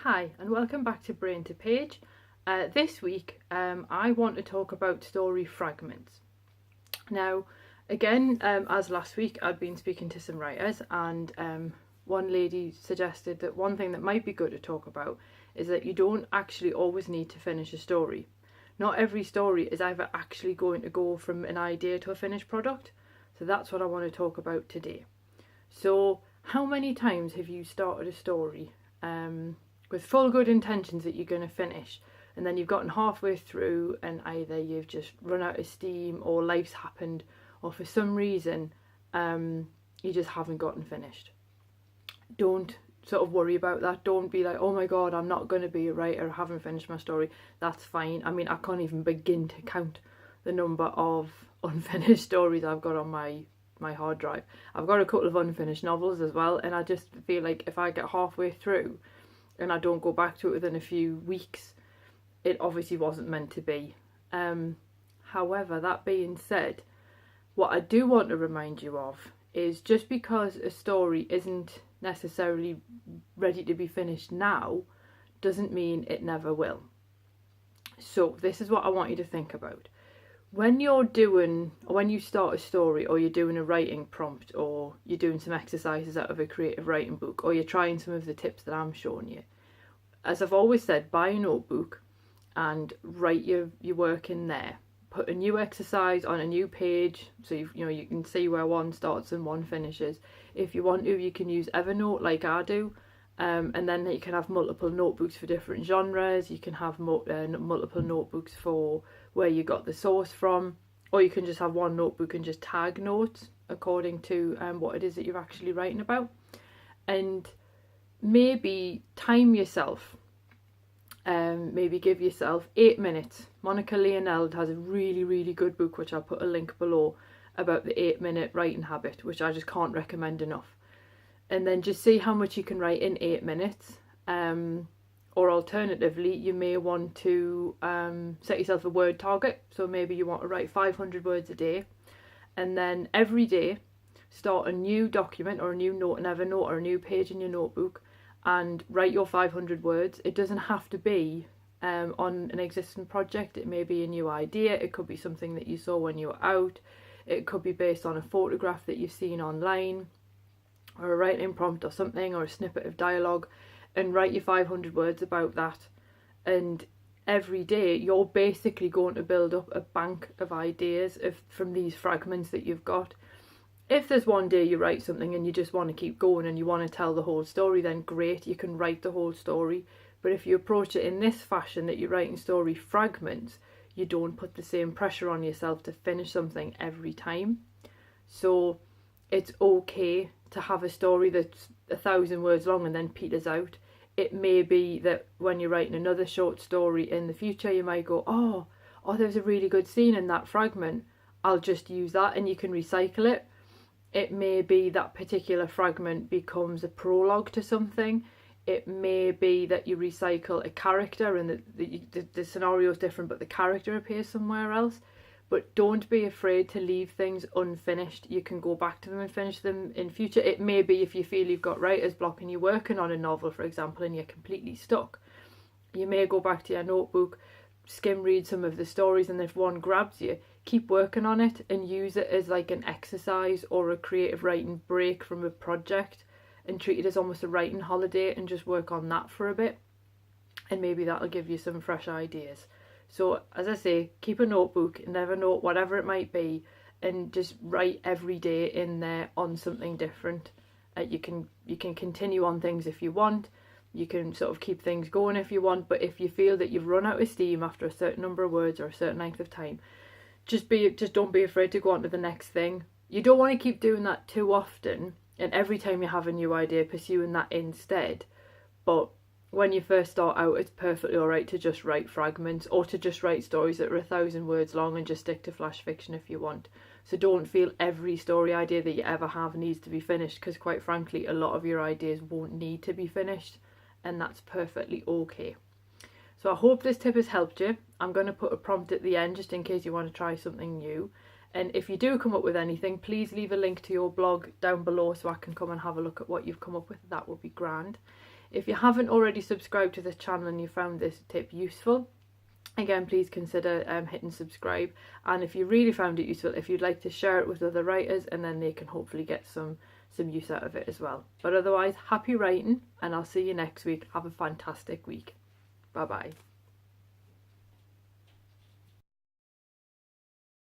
Hi and welcome back to Brain to Page. This week I want to talk about story fragments. Now again, as last week, I'd been speaking to some writers and one lady suggested that one thing that might be good to talk about is that you don't actually always need to finish a story. Not every story is ever actually going to go from an idea to a finished product. So that's what I want to talk about today. So how many times have you started a story with full good intentions that you're going to finish, and then you've gotten halfway through and either you've just run out of steam or life's happened, or for some reason you just haven't gotten finished? Don't sort of worry about that. Don't be like, oh my god, I'm not going to be a writer, I haven't finished my story. That's fine. I mean, I can't even begin to count the number of unfinished stories I've got on my hard drive. I've got a couple of unfinished novels as well, and I just feel like if I get halfway through and I don't go back to it within a few weeks, it obviously wasn't meant to be. However, that being said, what I do want to remind you of is just because a story isn't necessarily ready to be finished now doesn't mean it never will. So this is what I want you to think about. When you're doing, or when you start a story, or you're doing a writing prompt, or you're doing some exercises out of a creative writing book, or you're trying some of the tips that I'm showing you, as I've always said, buy a notebook and write your work in there. Put a new exercise on a new page, so you can see where one starts and one finishes. If you want to, you can use Evernote like I do, and then you can have multiple notebooks for different genres. You can have multiple notebooks for where you got the source from, or you can just have one notebook and just tag notes according to what it is that you're actually writing about. And maybe time yourself. Maybe give yourself 8 minutes. Monica Leoneld has a really good book, which I'll put a link below, about the 8-minute writing habit, which I just can't recommend enough. And then just see how much you can write in 8 minutes. Or alternatively, you may want to set yourself a word target. So maybe you want to write 500 words a day, and then every day start a new document or a new note in Evernote or a new page in your notebook and write your 500 words. It doesn't have to be on an existing project. It may be a new idea. It could be something that you saw when you were out. It could be based on a photograph that you've seen online, or a writing prompt or something, or a snippet of dialogue, and write your 500 words about that. And every day you're basically going to build up a bank of ideas from these fragments that you've got. If there's one day you write something and you just want to keep going and you want to tell the whole story, then great, you can write the whole story. But if you approach it in this fashion, that you're writing story fragments, you don't put the same pressure on yourself to finish something every time. So it's okay to have a story that's 1,000 words long and then peters out. It may be that when you're writing another short story in the future, you might go, oh, there's a really good scene in that fragment, I'll just use that, and you can recycle it. It may be that particular fragment becomes a prologue to something. It may be that you recycle a character and the scenario is different, but the character appears somewhere else. But don't be afraid to leave things unfinished. You can go back to them and finish them in future. It may be if you feel you've got writer's block and you're working on a novel, for example, and you're completely stuck. You may go back to your notebook, skim read some of the stories, and if one grabs you, keep working on it and use it as like an exercise or a creative writing break from a project, and treat it as almost a writing holiday and just work on that for a bit, and maybe that'll give you some fresh ideas. So as I say, keep a notebook, never note, whatever it might be, and just write every day in there on something different. You can continue on things if you want. You can sort of keep things going if you want, but if you feel that you've run out of steam after a certain number of words or a certain length of time, just don't be afraid to go on to the next thing. You don't want to keep doing that too often, and every time you have a new idea, pursuing that instead. But when you first start out, it's perfectly alright to just write fragments, or to just write stories that are 1,000 words long and just stick to flash fiction if you want. So don't feel every story idea that you ever have needs to be finished, because quite frankly, a lot of your ideas won't need to be finished, and that's perfectly okay. So I hope this tip has helped you. I'm going to put a prompt at the end just in case you want to try something new. And if you do come up with anything, please leave a link to your blog down below so I can come and have a look at what you've come up with. That would be grand. If you haven't already subscribed to this channel and you found this tip useful, again, please consider hitting subscribe. And if you really found it useful, if you'd like to share it with other writers, and then they can hopefully get some use out of it as well. But otherwise, happy writing, and I'll see you next week. Have a fantastic week. Bye bye.